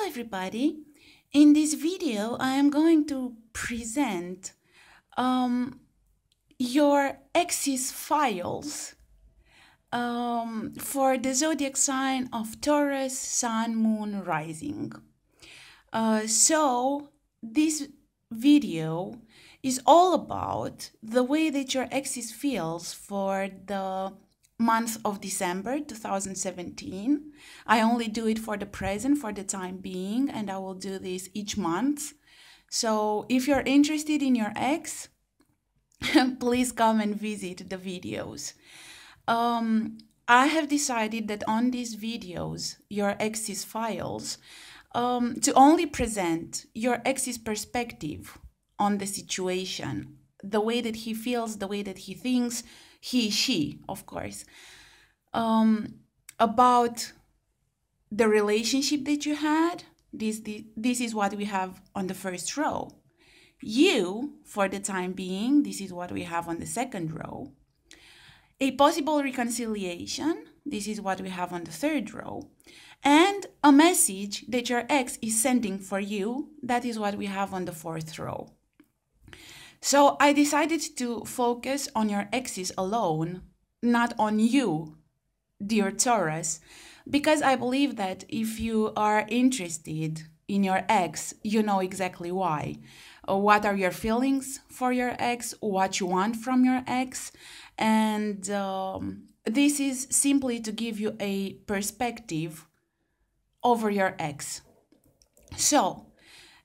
everybody. In this video, I am going to present your ex's files for the zodiac sign of Taurus, Sun, Moon, Rising. So this video is all about the way that your exes feels for the month of December 2017. I only do it for the present, for the time being, and I will do this each month. So if you're interested in your ex, please come and visit the videos. I have decided that on these videos, your ex's files, to only present your ex's perspective on the situation, the way that he feels, the way that he thinks, she, of course, about the relationship that you had. This is what we have on the first row. You, for the time being, this is what we have on the second row. A possible reconciliation, this is what we have on the third row. And a message that your ex is sending for you, that is what we have on the fourth row. So I decided to focus on your exes alone, not on you, dear Taurus, because I believe that if you are interested in your ex, you know exactly why. What are your feelings for your ex, what you want from your ex, and this is simply to give you a perspective over your ex. So,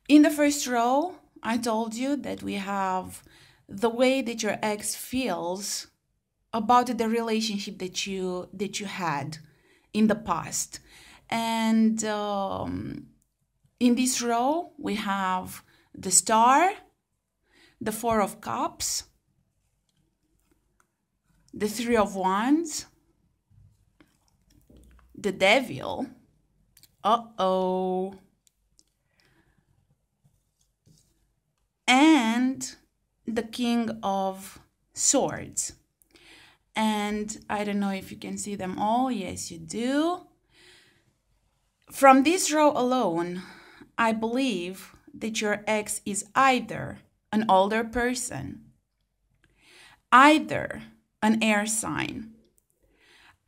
in the first row, I told you that we have the way that your ex feels about the relationship that you had in the past. And in this row, we have the Star, the Four of Cups, the Three of Wands, the Devil, and the King of Swords. And I don't know if you can see them all. Yes, you do. From this row alone, I believe that your ex is either an older person, either an air sign,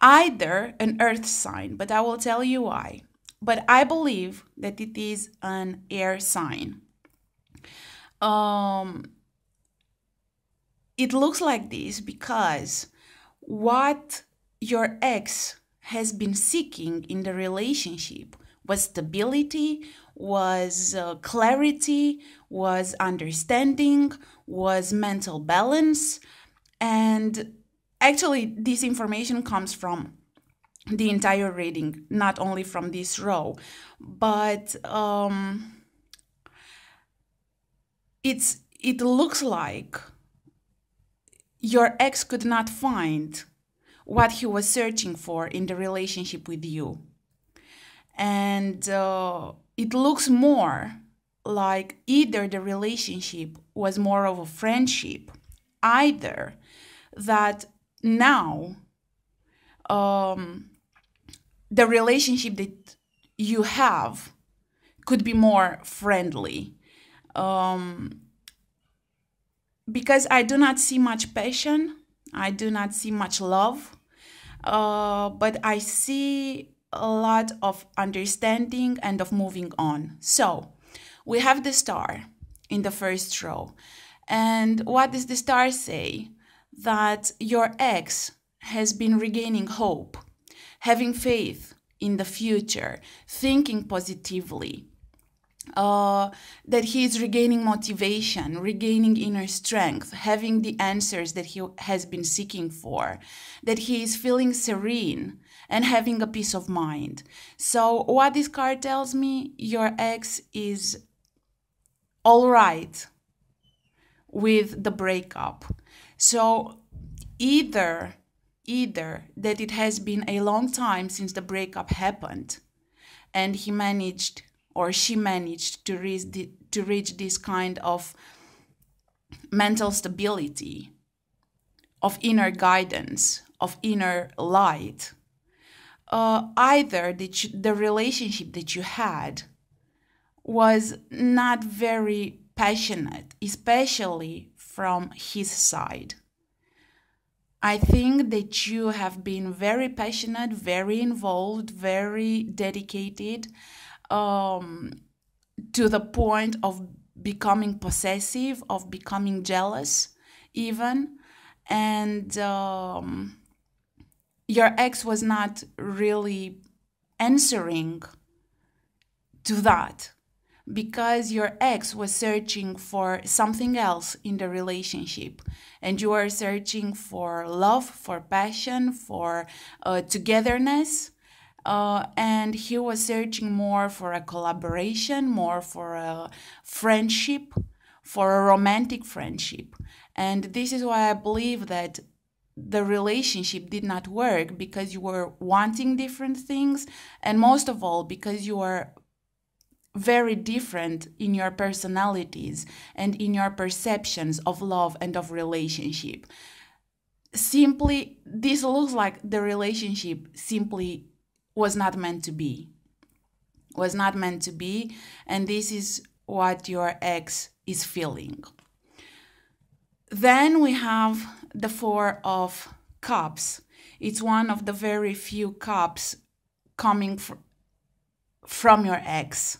either an earth sign, but I will tell you why. But I believe that it is an air sign. It looks like this because what your ex has been seeking in the relationship was stability, was clarity, was understanding, was mental balance. And actually, this information comes from the entire reading, not only from this row, but it looks like your ex could not find what he was searching for in the relationship with you. And it looks more like either the relationship was more of a friendship, either that now the relationship that you have could be more friendly. Because I do not see much passion, I do not see much love, but I see a lot of understanding and of moving on. So we have the Star in the first row. And what does the Star say? That your ex has been regaining hope, having faith in the future, thinking positively. That he is regaining motivation, regaining inner strength, having the answers that he has been seeking for, that he is feeling serene and having a peace of mind. So what this card tells me, your ex is all right with the breakup. So either that it has been a long time since the breakup happened and he managed or she managed to reach this kind of mental stability, of inner guidance, of inner light. Either the relationship that you had was not very passionate, especially from his side. I think that you have been very passionate, very involved, very dedicated, to the point of becoming possessive, of becoming jealous even. And your ex was not really answering to that, because your ex was searching for something else in the relationship, and you are searching for love, for passion, for togetherness, and he was searching more for a collaboration, more for a friendship, for a romantic friendship. And this is why I believe that the relationship did not work, because you were wanting different things, and most of all because you were very different in your personalities and in your perceptions of love and of relationship. Simply, this looks like the relationship simply was not meant to be. Was not meant to be, and this is what your ex is feeling. Then we have the Four of Cups. It's one of the very few cups coming from your ex.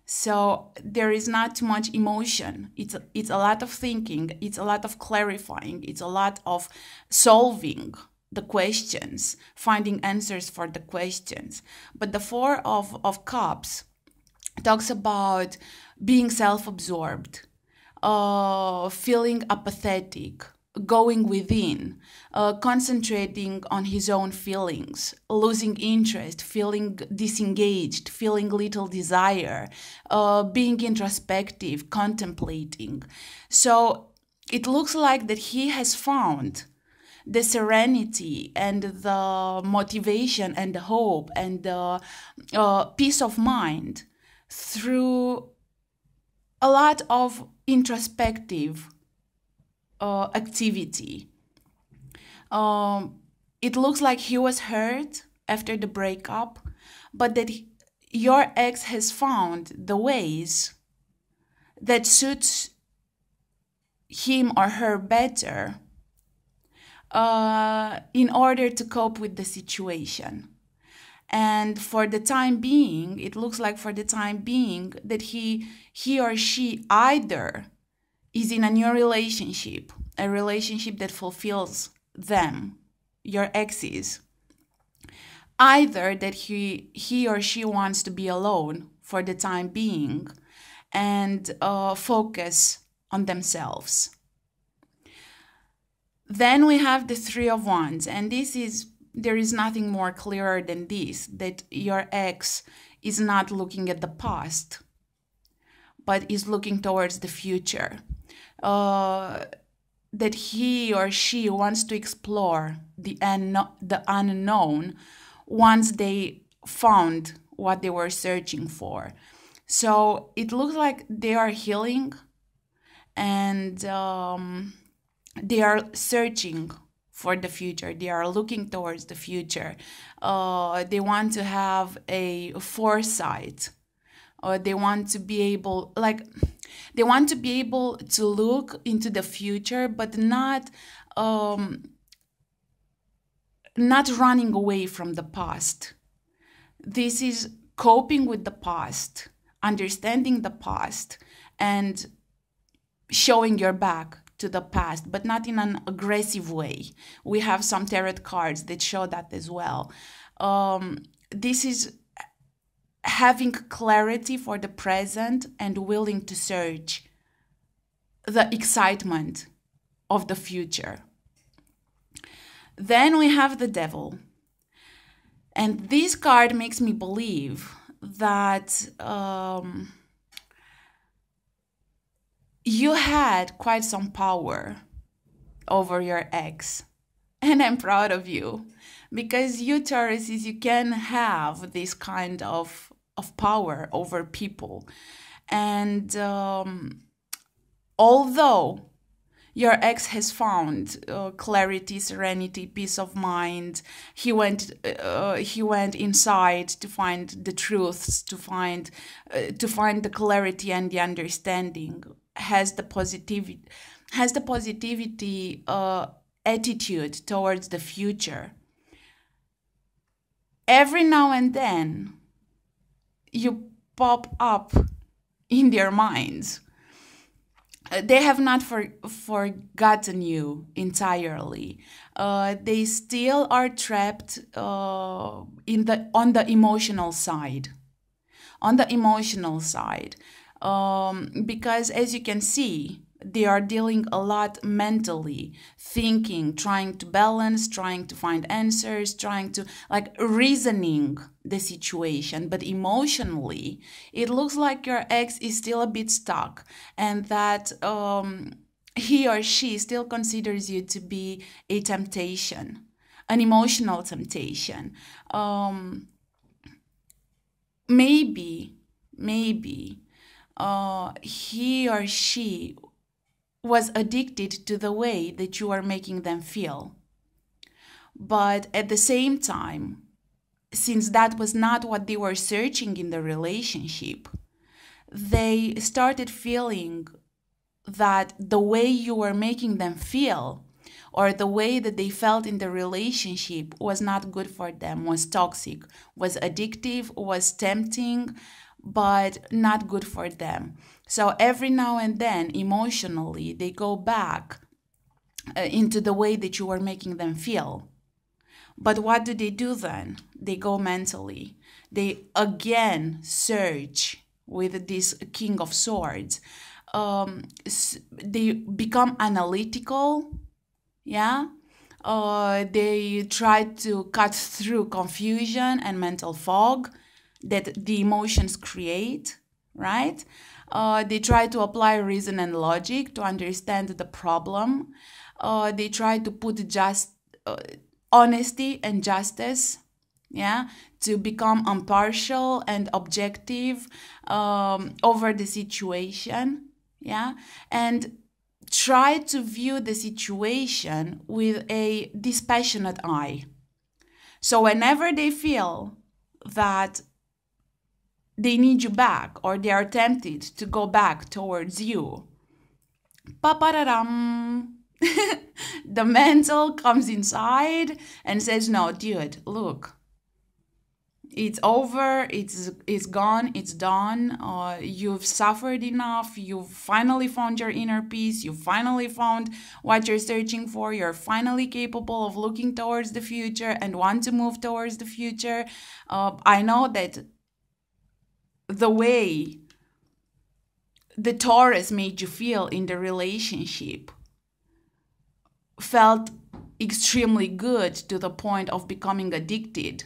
So there is not too much emotion. It's a lot of thinking. It's a lot of clarifying. It's a lot of solving the questions, finding answers for the questions. But the Four of Cups talks about being self-absorbed, feeling apathetic, going within, concentrating on his own feelings, losing interest, feeling disengaged, feeling little desire, being introspective, contemplating. So it looks like that he has found the serenity and the motivation and the hope and the peace of mind through a lot of introspective activity. It looks like he was hurt after the breakup, but that your ex has found the ways that suits him or her better in order to cope with the situation. And for the time being, it looks like for the time being that he or she either is in a new relationship, a relationship that fulfills them, your exes, either that he or she wants to be alone for the time being and focus on themselves. Then we have the Three of Wands, and there is nothing more clearer than this, that your ex is not looking at the past, but is looking towards the future. That he or she wants to explore the unknown once they found what they were searching for. So it looks like they are healing, and they are searching for the future. They are looking towards the future. They want to have a foresight, or they want to be able, to look into the future, but not running away from the past. This is coping with the past, understanding the past, and showing your back to the past, but not in an aggressive way. We have some tarot cards that show that as well. This is having clarity for the present and willing to search the excitement of the future. Then we have the Devil. And this card makes me believe that you had quite some power over your ex. And I'm proud of you, because you, Tauruses, you can have this kind of power over people. And although Your ex has found clarity, serenity, peace of mind. He went inside to find the truths, to find the clarity and the understanding. Has the positivity attitude towards the future. Every now and then, you pop up in their minds. They have not forgotten you entirely. They still are trapped on the emotional side. On the emotional side, because as you can see, they are dealing a lot mentally, thinking, trying to balance, trying to find answers, trying to reasoning the situation. But emotionally, it looks like your ex is still a bit stuck, and that he or she still considers you to be a temptation, an emotional temptation. Maybe he or she was addicted to the way that you are making them feel. But at the same time, since that was not what they were searching in the relationship, they started feeling that the way you were making them feel, or the way that they felt in the relationship, was not good for them, was toxic, was addictive, was tempting, but not good for them. So every now and then, emotionally, they go back into the way that you were making them feel. But what do they do then? They go mentally. They again search with this King of Swords. They become analytical. Yeah. They try to cut through confusion and mental fog that the emotions create, right? They try to apply reason and logic to understand the problem. They try to put just honesty and justice, yeah, to become impartial and objective over the situation, yeah, and try to view the situation with a dispassionate eye. So whenever they feel that they need you back, or they are tempted to go back towards you, pa-pa-da-dum, the mental comes inside and says, no, dude, look, it's over, it's gone, it's done. You've suffered enough. You've finally found your inner peace. You finally found what you're searching for. You're finally capable of looking towards the future and want to move towards the future. I know that the way the Taurus made you feel in the relationship felt extremely good, to the point of becoming addicted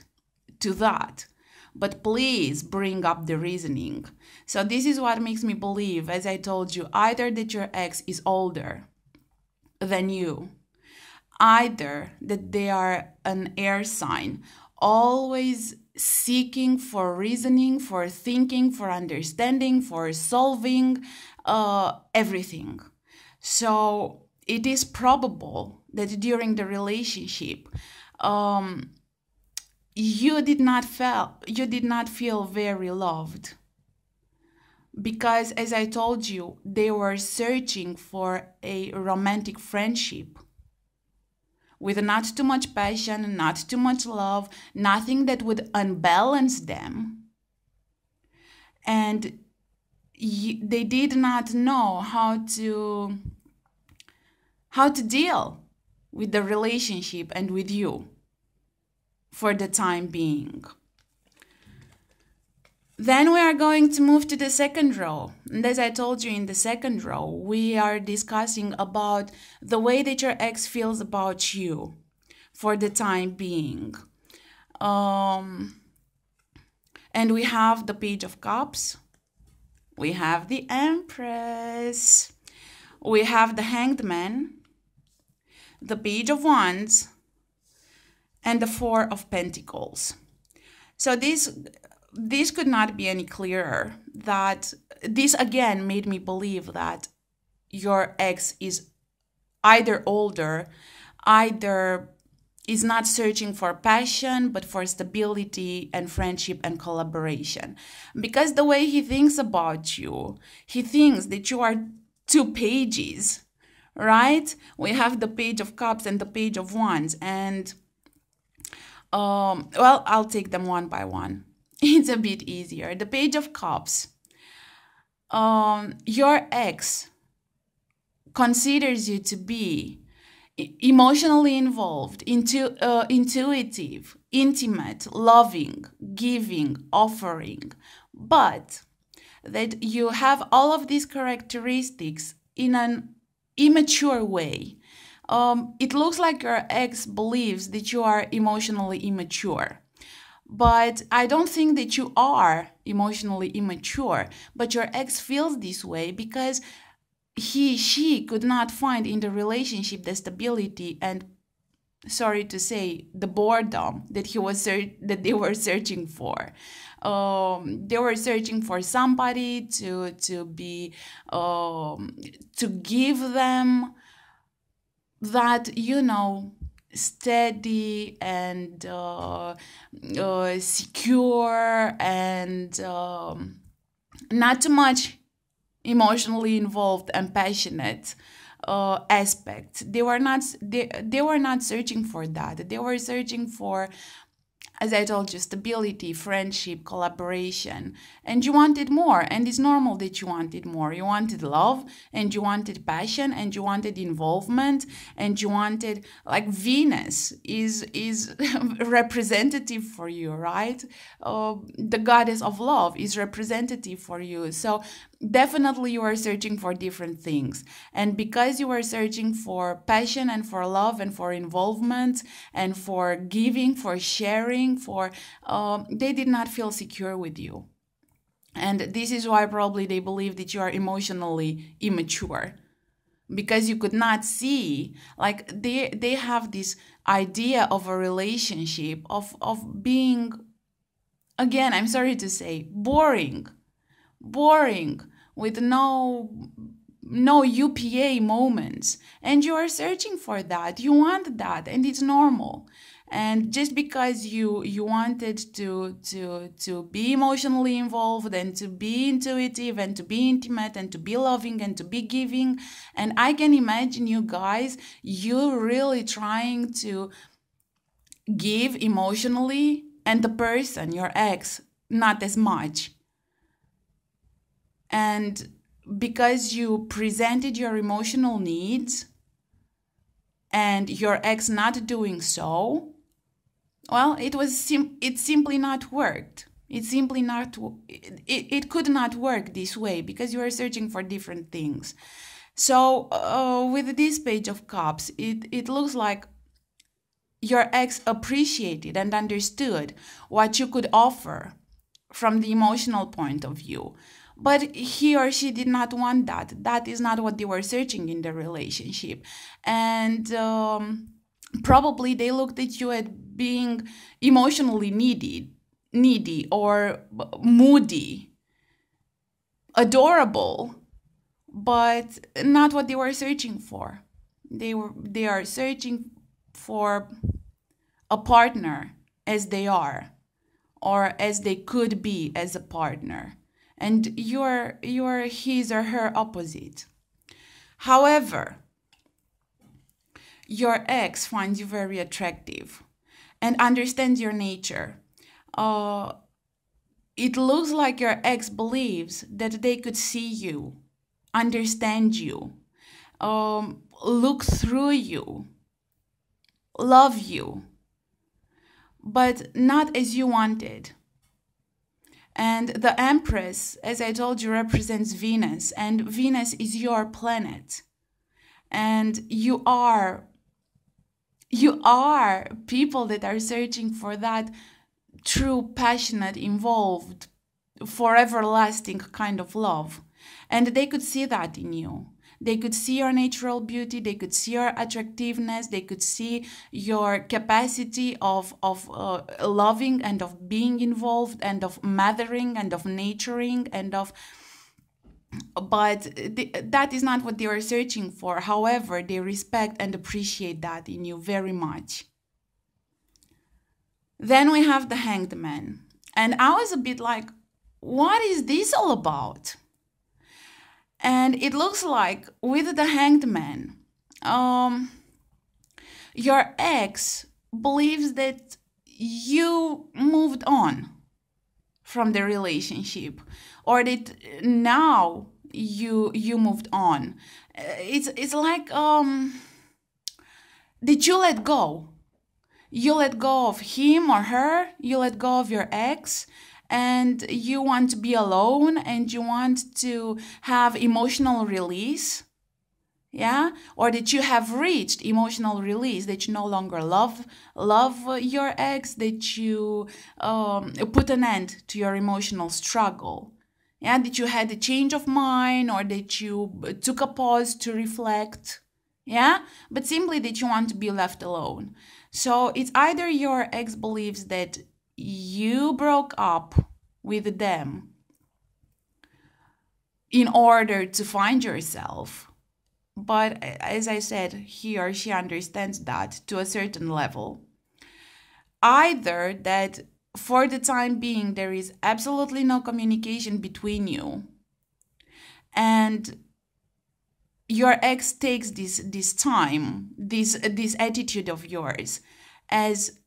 to that. But please bring up the reasoning. So this is what makes me believe, as I told you, either that your ex is older than you, either that they are an air sign, always seeking for reasoning, for thinking, for understanding, for solving everything. So it is probable that during the relationship, you did not feel very loved, because, as I told you, they were searching for a romantic friendship with not too much passion, not too much love, nothing that would unbalance them. And they did not know how to deal with the relationship and with you for the time being. Then we are going to move to the second row. And as I told you, in the second row, we are discussing about the way that your ex feels about you for the time being. And we have the Page of Cups. We have the Empress. We have the Hanged Man, the Page of Wands, and the Four of Pentacles. So this could not be any clearer. That this again made me believe that your ex is either older, either is not searching for passion, but for stability and friendship and collaboration. Because the way he thinks about you, he thinks that you are 2 pages, right? We have the Page of Cups and the Page of Wands. And, well, I'll take them one by one. It's a bit easier. The Page of Cups. Your ex considers you to be emotionally involved, intuitive, intimate, loving, giving, offering, but that you have all of these characteristics in an immature way. It looks like your ex believes that you are emotionally immature. But I don't think that you are emotionally immature, but your ex feels this way because she could not find in the relationship the stability and, sorry to say, the boredom that they were searching for. They were searching for somebody to give them that, you know, steady and secure and not too much emotionally involved and passionate aspect. They were not searching for that. They were searching for, as I told you, stability, friendship, collaboration. And you wanted more. And it's normal that you wanted more. You wanted love, and you wanted passion, and you wanted involvement, and you wanted, like, Venus is representative for you, right? The goddess of love is representative for you. So definitely you are searching for different things. And because you are searching for passion and for love and for involvement and for giving, for sharing, they did not feel secure with you. And this is why probably they believe that you are emotionally immature, because you could not see, like, they have this idea of a relationship of being, again, I'm sorry to say, boring with no UPA moments. And you are searching for that. You want that, and it's normal. And just because you wanted to be emotionally involved and to be intuitive and to be intimate and to be loving and to be giving, and I can imagine you guys, you really trying to give emotionally, and the person, your ex, not as much. And because you presented your emotional needs and your ex not doing so, well, it simply not worked. It could not work this way because you are searching for different things. So with this Page of Cups, it looks like your ex appreciated and understood what you could offer from the emotional point of view. But he or she did not want that. That is not what they were searching in the relationship. And probably they looked at you as being emotionally needy or moody, adorable, but not what they were searching for. They are searching for a partner as they are, or as they could be as a partner. And you're his or her opposite. However, your ex finds you very attractive and understands your nature. It looks like your ex believes that they could see you, understand you, look through you, love you, but not as you wanted. And the Empress, as I told you, represents Venus, and Venus is your planet. And you are people that are searching for that true, passionate, involved, forever lasting kind of love. And they could see that in you. They could see your natural beauty, they could see your attractiveness, they could see your capacity of loving and of being involved and of mothering and of nurturing and of but that is not what they are searching for. However, they respect and appreciate that in you very much. Then we have the Hanged Man. And I was a bit like, what is this all about? And it looks like with the Hanged Man, your ex believes that you moved on from the relationship, or that now you moved on. It's like that you let go. You let go of him or her, you let go of your ex, and you want to be alone and you want to have emotional release. Yeah, or that you have reached emotional release, that you no longer love your ex, that you put an end to your emotional struggle. Yeah, that you had a change of mind, or that you took a pause to reflect. Yeah, but simply that you want to be left alone. So it's either your ex believes that you broke up with them in order to find yourself, but as I said, he or she understands that to a certain level. Either that for the time being there is absolutely no communication between you, and your ex takes this time, this attitude of yours as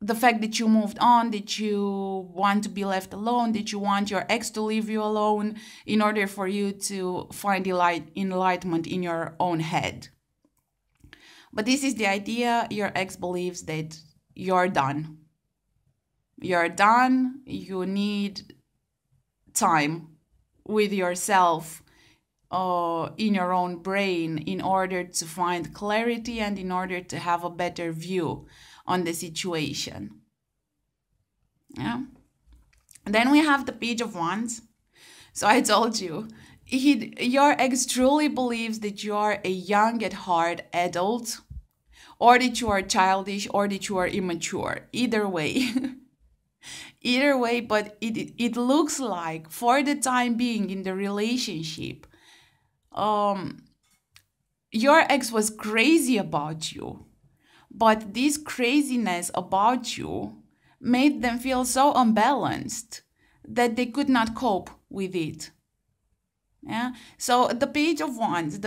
the fact that you moved on, that you want to be left alone, that you want your ex to leave you alone in order for you to find enlightenment in your own head. But this is the idea. Your ex believes that you're done. You're done. You need time with yourself, in your own brain, in order to find clarity and in order to have a better view on the situation. Yeah. Then we have the Page of Wands. So I told you, your ex truly believes that you are a young at heart adult, or that you are childish, or that you are immature. Either way. Either way, but it looks like for the time being in the relationship, your ex was crazy about you. But this craziness about you made them feel so unbalanced that they could not cope with it. Yeah. So the Page of Wands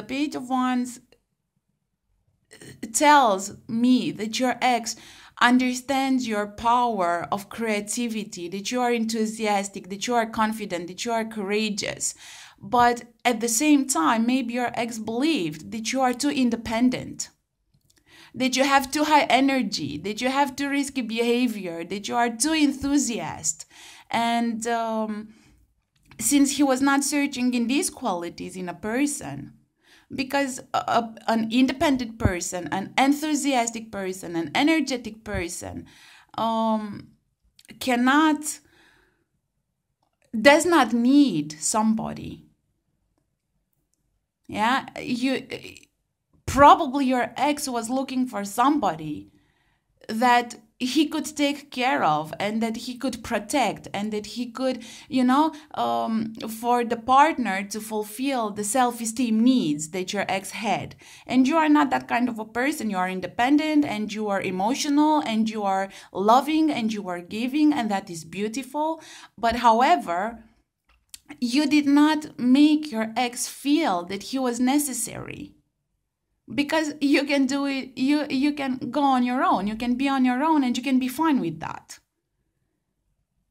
tells me that your ex understands your power of creativity, that you are enthusiastic, that you are confident, that you are courageous. But at the same time, maybe your ex believed that you are too independent, that you have too high energy, that you have too risky behavior, that you are too enthusiastic. And since he was not searching in these qualities in a person, because an independent person, an enthusiastic person, an energetic person does not need somebody. Yeah, probably your ex was looking for somebody that he could take care of and that he could protect, and that he could, for the partner to fulfill the self-esteem needs that your ex had. And you are not that kind of a person. You are independent, and you are emotional, and you are loving, and you are giving, and that is beautiful. But however, you did not make your ex feel that he was necessary. Because you can do it, you can go on your own, you can be on your own, and you can be fine with that.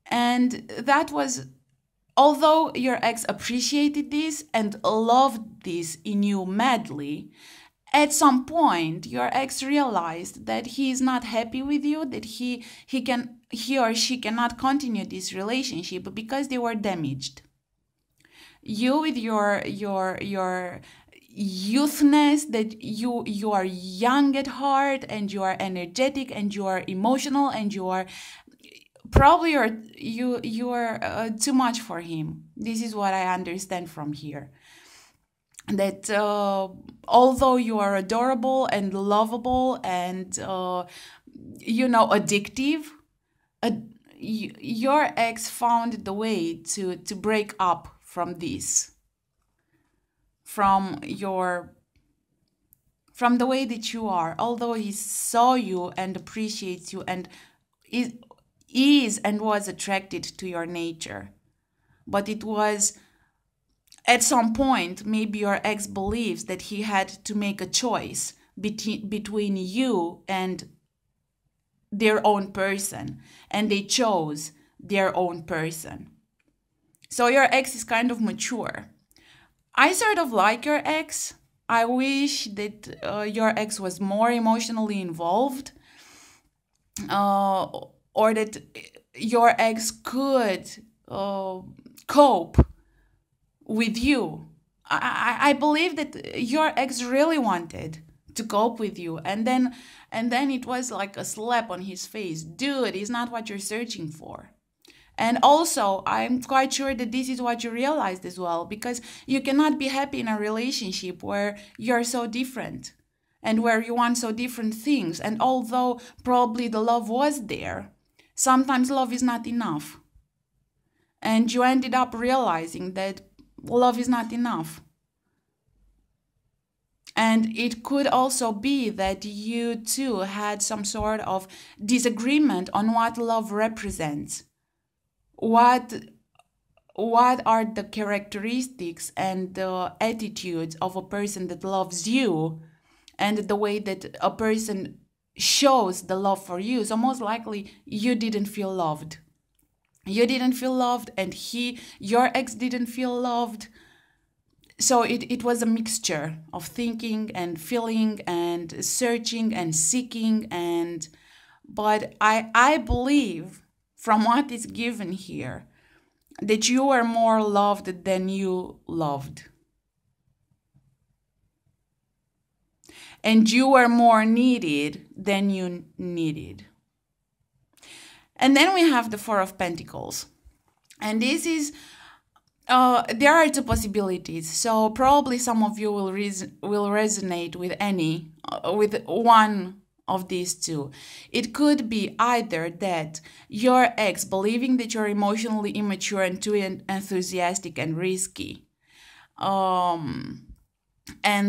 And that was, although your ex appreciated this and loved this in you madly, at some point your ex realized that he is not happy with you, that he or she cannot continue this relationship because they were damaged. You, with your youthness, that you are young at heart, and you are energetic, and you are emotional, and you are probably you are too much for him. This is what I understand from here. That although you are adorable and lovable and addictive, your ex found the way to break up from this. from the way that you are, although he saw you and appreciates you and is and was attracted to your nature. But it was at some point, maybe your ex believes that he had to make a choice between you and their own person, and they chose their own person. So your ex is kind of mature. I sort of like your ex. I wish that your ex was more emotionally involved, or that your ex could cope with you. I believe that your ex really wanted to cope with you, and then it was like a slap on his face. Dude, it's not what you're searching for. And also, I'm quite sure that this is what you realized as well, because you cannot be happy in a relationship where you're so different and where you want so different things. And although probably the love was there, sometimes love is not enough. And you ended up realizing that love is not enough. And it could also be that you too had some sort of disagreement on what love represents. What are the characteristics and the attitudes of a person that loves you, and the way that a person shows the love for you? So most likely you didn't feel loved. You didn't feel loved, and your ex didn't feel loved. So it was a mixture of thinking and feeling and searching and seeking, but I believe from what is given here that you were more loved than you loved. And you were more needed than you needed. And then we have the Four of Pentacles. And this is, there are two possibilities. So probably some of you will resonate with with one of these two. It could be either that your ex believing that you're emotionally immature and too enthusiastic and risky, and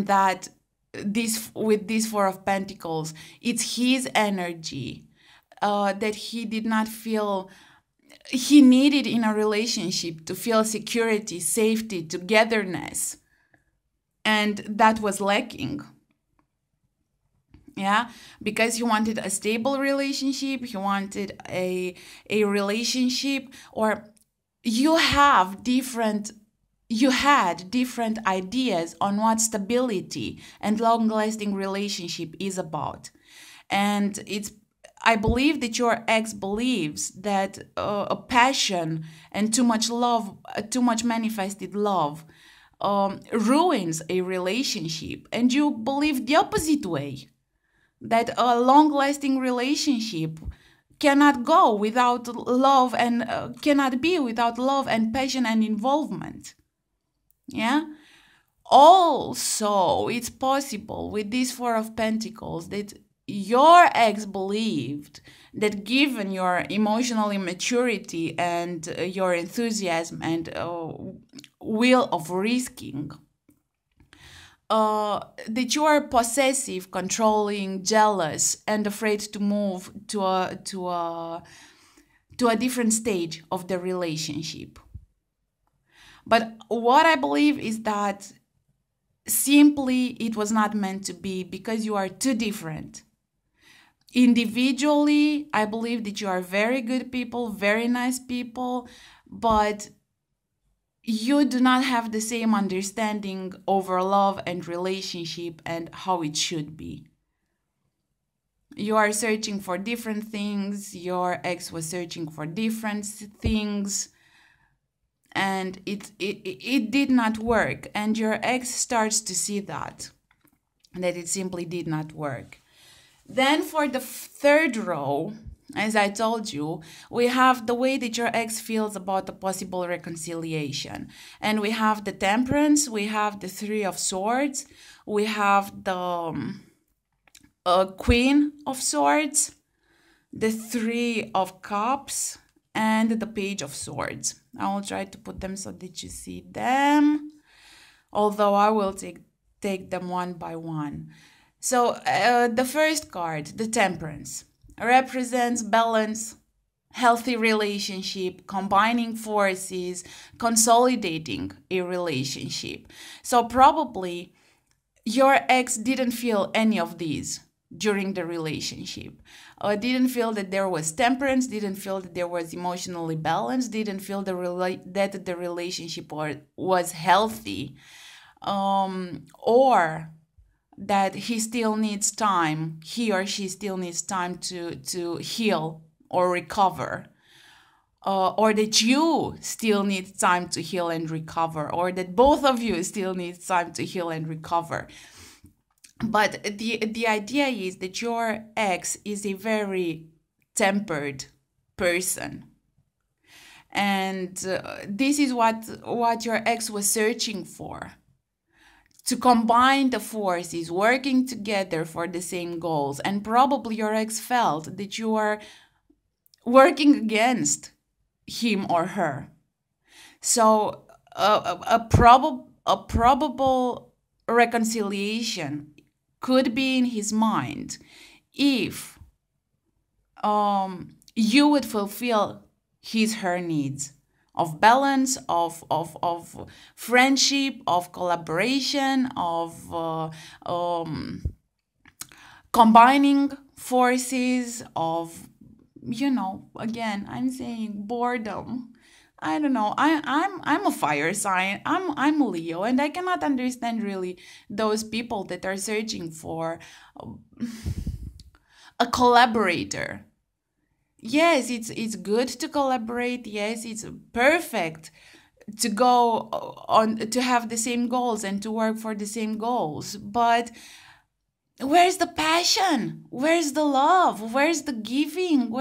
that with this Four of Pentacles, it's his energy that he did not feel he needed in a relationship to feel security, safety, togetherness, and that was lacking. Yeah, because he wanted a stable relationship, he wanted a relationship, or you had different ideas on what stability and long-lasting relationship is about. And I believe that your ex believes that a passion and too much love, too much manifested love, ruins a relationship, and you believe the opposite way, that a long-lasting relationship cannot go without love and cannot be without love and passion and involvement. Yeah. Also, it's possible with this Four of Pentacles that your ex believed that given your emotional immaturity and your enthusiasm and will of risking, that you are possessive, controlling, jealous, and afraid to move to a different stage of the relationship. But what I believe is that simply it was not meant to be, because you are too different. Individually, I believe that you are very good people, very nice people, but you do not have the same understanding over love and relationship and how it should be. You are searching for different things. Your ex was searching for different things, and it did not work. And your ex starts to see that it simply did not work. Then for the third row, as I told you, we have the way that your ex feels about the possible reconciliation. And we have the Temperance, we have the Three of Swords, we have the Queen of Swords, the Three of Cups, and the Page of Swords. I will try to put them so that you see them. although I will take them one by one. So the first card, the Temperance, represents balance, healthy relationship, combining forces, consolidating a relationship. So probably your ex didn't feel any of these during the relationship. Didn't feel that there was temperance, didn't feel that there was emotionally balanced, didn't feel that the relationship was healthy, or that he still needs time, he or she still needs time to heal or recover, or that you still need time to heal and recover, or that both of you still need time to heal and recover. But the idea is that your ex is a very tempered person. And this is what your ex was searching for. To combine the forces, working together for the same goals. And probably your ex felt that you are working against him or her. So a probable reconciliation could be in his mind if you would fulfill her needs of balance, of friendship, of collaboration, of combining forces, of, again, I'm saying boredom. I don't know. I'm a fire sign. I'm a Leo, and I cannot understand really those people that are searching for a collaborator. Yes, it's good to collaborate. Yes, it's perfect to go on to have the same goals and to work for the same goals. But where's the passion? Where's the love? Where's the giving?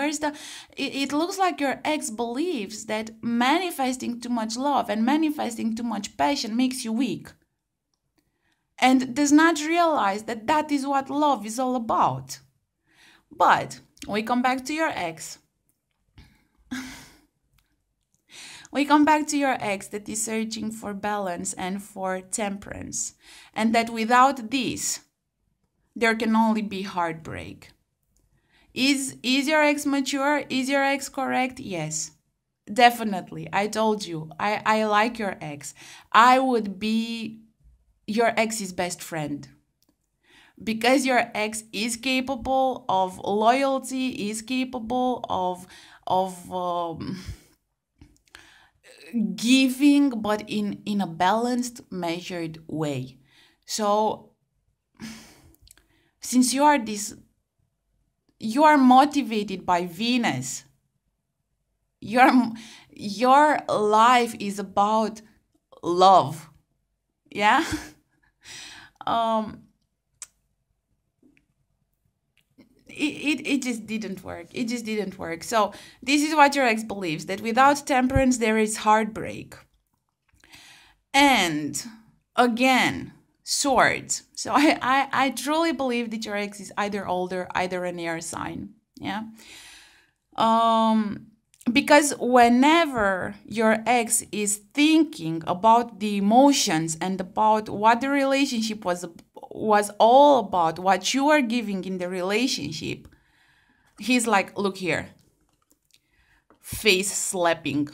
It looks like your ex believes that manifesting too much love and manifesting too much passion makes you weak. And does not realize that that is what love is all about. But we come back to your ex. We come back to your ex that is searching for balance and for temperance. And that without this, there can only be heartbreak. Is your ex mature? Is your ex correct? Yes, definitely. I told you, I like your ex. I would be your ex's best friend. Because your ex is capable of loyalty, is capable of giving, but in a balanced, measured way. So since you are motivated by Venus, your life is about love. Yeah. It just didn't work. It just didn't work. So this is what your ex believes, that without temperance there is heartbreak. And again, swords. So I truly believe that your ex is either older, either an air sign. Yeah. Because whenever your ex is thinking about the emotions and about what the relationship was all about, what you are giving in the relationship, he's like, look here, face slapping,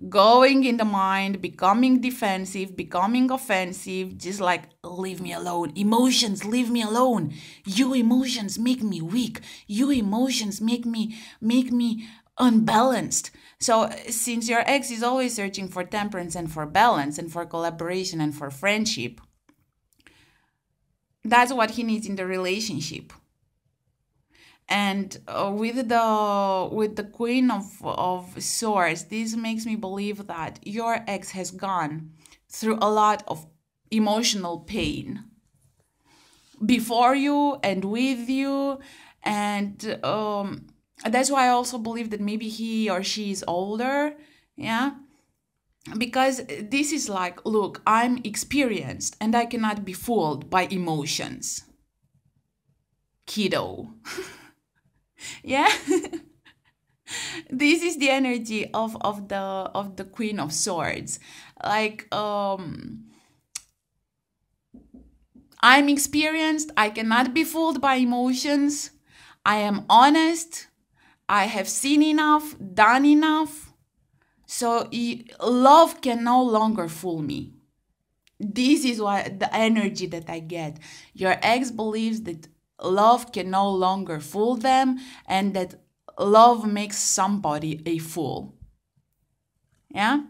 going in the mind, becoming defensive, becoming offensive, just like, leave me alone. Emotions, leave me alone. You emotions make me weak. You emotions make me unbalanced. So since your ex is always searching for temperance and for balance and for collaboration and for friendship, that's what he needs in the relationship. And with the Queen of Swords, this makes me believe that your ex has gone through a lot of emotional pain before you and with you, and that's why I also believe that maybe he or she is older. Yeah. Because this is like, look, I'm experienced and I cannot be fooled by emotions. Kiddo. Yeah. This is the energy of the Queen of Swords. Like, I'm experienced. I cannot be fooled by emotions. I am honest. I have seen enough, done enough. So love can no longer fool me. This is what the energy that I get. Your ex believes that love can no longer fool them and that love makes somebody a fool. Yeah?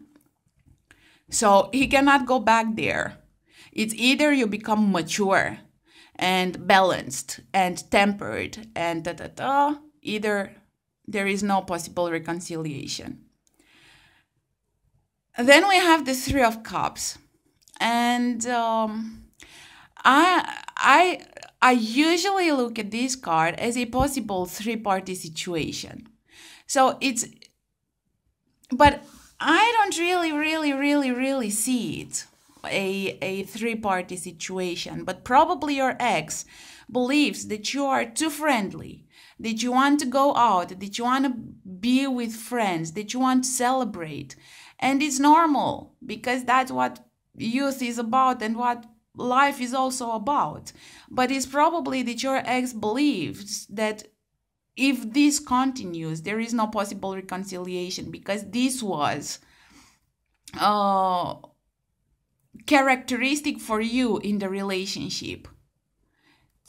So he cannot go back there. It's either you become mature and balanced and tempered and either there is no possible reconciliation. Then we have the Three of Cups. And I usually look at this card as a possible three-party situation. But I don't really see it a three-party situation. But probably your ex believes that you are too friendly, that you want to go out, that you want to be with friends, that you want to celebrate. And it's normal because that's what youth is about and what life is also about. But it's probably that your ex believes that if this continues, there is no possible reconciliation because this was characteristic for you in the relationship.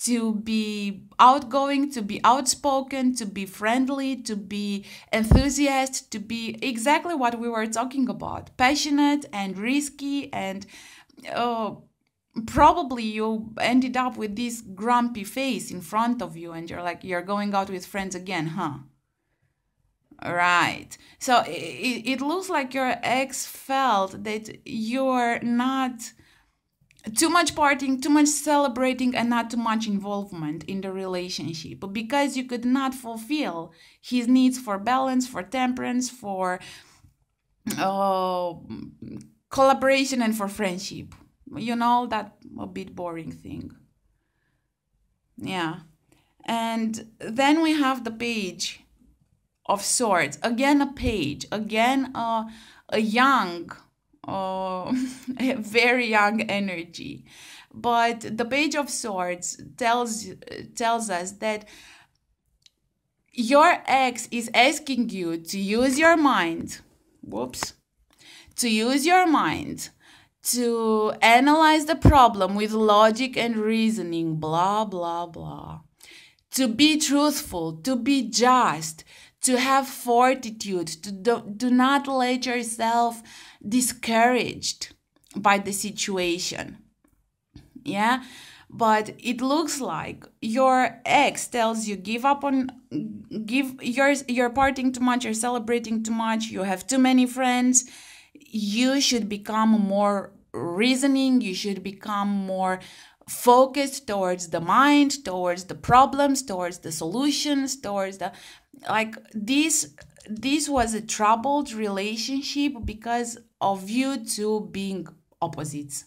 To be outgoing, to be outspoken, to be friendly, to be enthusiastic, to be exactly what we were talking about. Passionate and risky, and probably you ended up with this grumpy face in front of you and you're like, you're going out with friends again, huh? Right. So it looks like your ex felt that you're not... too much partying, too much celebrating, and not too much involvement in the relationship because you could not fulfill his needs for balance, for temperance, for collaboration, and for friendship. You know, that a bit boring thing. Yeah. And then we have the Page of Swords. Again, a page. Again, a young... a very young energy. But the Page of Swords tells us that your ex is asking you to use your mind. To use your mind to analyze the problem with logic and reasoning, blah, blah, blah. To be truthful, to be just, to have fortitude, to do not let yourself discouraged by the situation. Yeah, but it looks like your ex tells you you're partying too much, you're celebrating too much, you have too many friends. You should become more reasoning, you should become more focused towards the mind, towards the problems, towards the solutions, towards the... like this was a troubled relationship because of you two being opposites.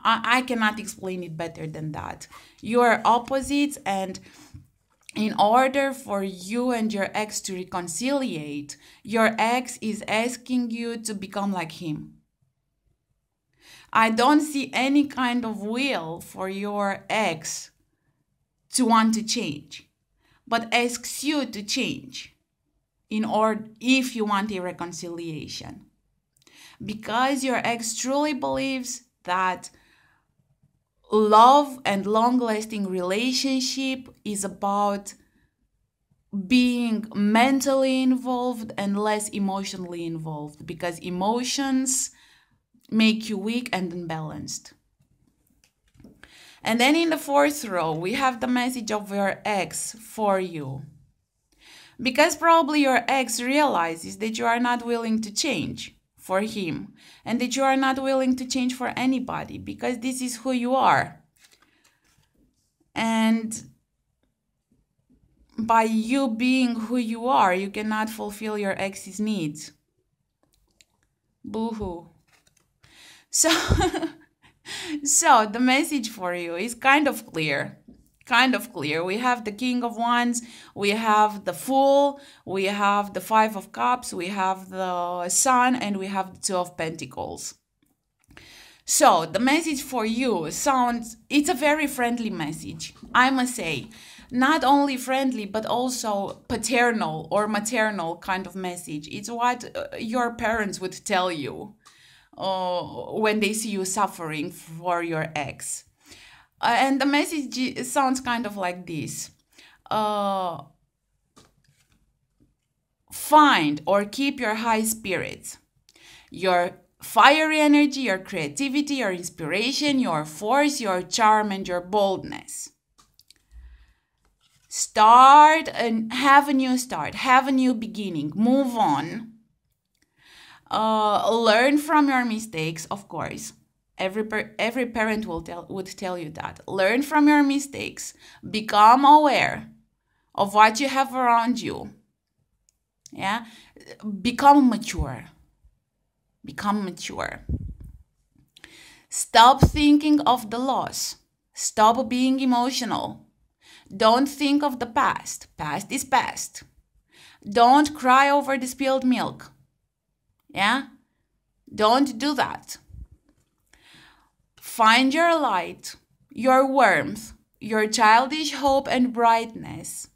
I cannot explain it better than that. You are opposites, and in order for you and your ex to reconciliate, your ex is asking you to become like him. I don't see any kind of will for your ex to want to change, but asks you to change in order if you want a reconciliation. Because your ex truly believes that love and long-lasting relationship is about being mentally involved and less emotionally involved, because emotions make you weak and unbalanced. And then in the fourth row, we have the message of your ex for you. Because probably your ex realizes that you are not willing to change for him and that you are not willing to change for anybody because this is who you are. And by you being who you are, you cannot fulfill your ex's needs. Boo-hoo. So the message for you is kind of clear. We have the King of Wands, we have the Fool, we have the Five of Cups, we have the Sun, and we have the Two of Pentacles. So the message for you it's a very friendly message, I must say. Not only friendly, but also paternal or maternal kind of message. It's what your parents would tell you when they see you suffering for your ex. And the message sounds kind of like this. Find or keep your high spirits, your fiery energy, your creativity, your inspiration, your force, your charm, and your boldness. Start and have a new start, have a new beginning, move on. Learn from your mistakes, of course. Every parent would tell you that. Learn from your mistakes. Become aware of what you have around you. Yeah? Become mature. Become mature. Stop thinking of the loss. Stop being emotional. Don't think of the past. Past is past. Don't cry over the spilled milk. Yeah? Don't do that. Find your light, your warmth, your childish hope and brightness.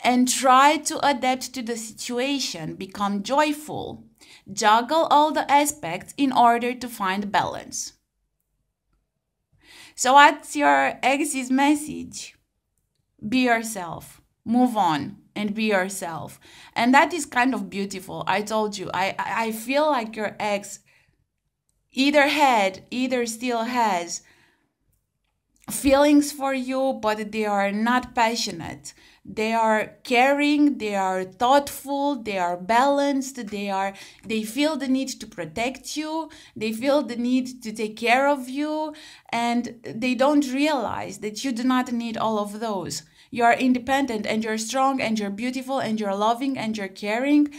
And try to adapt to the situation. Become joyful. Juggle all the aspects in order to find balance. So what's your ex's message? Be yourself. Move on and be yourself. And that is kind of beautiful. I told you, I feel like your ex either still has feelings for you, but they are not passionate. They are caring, they are thoughtful, they are balanced, they feel the need to protect you, they feel the need to take care of you, and they don't realize that you do not need all of those. You are independent and you're strong and you're beautiful and you're loving and you're caring,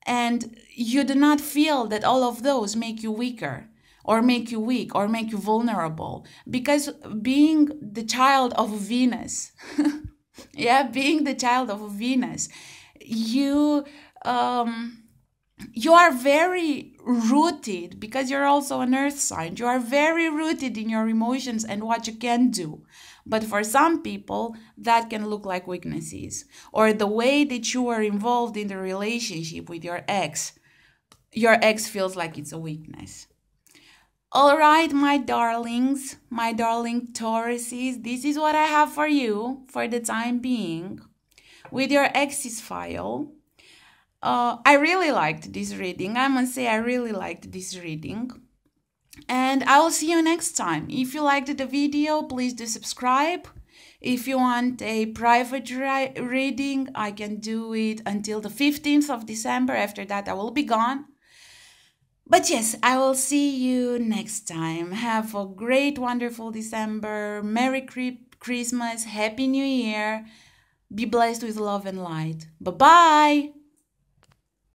and you do not feel that all of those make you weaker or make you weak or make you vulnerable, because being the child of Venus yeah, being the child of Venus, you are very rooted, because you're also an earth sign. You are very rooted in your emotions and what you can do. But for some people, that can look like weaknesses, or the way that you were involved in the relationship with your ex feels like it's a weakness. All right, my darlings, my darling Tauruses, this is what I have for you for the time being with your ex's file. I really liked this reading. I must say I really liked this reading. And I will see you next time. If you liked the video, please do subscribe. If you want a private reading, I can do it until the 15th of December. After that, I will be gone. But yes, I will see you next time. Have a great, wonderful December. Merry Christmas. Happy New Year. Be blessed with love and light. Bye-bye.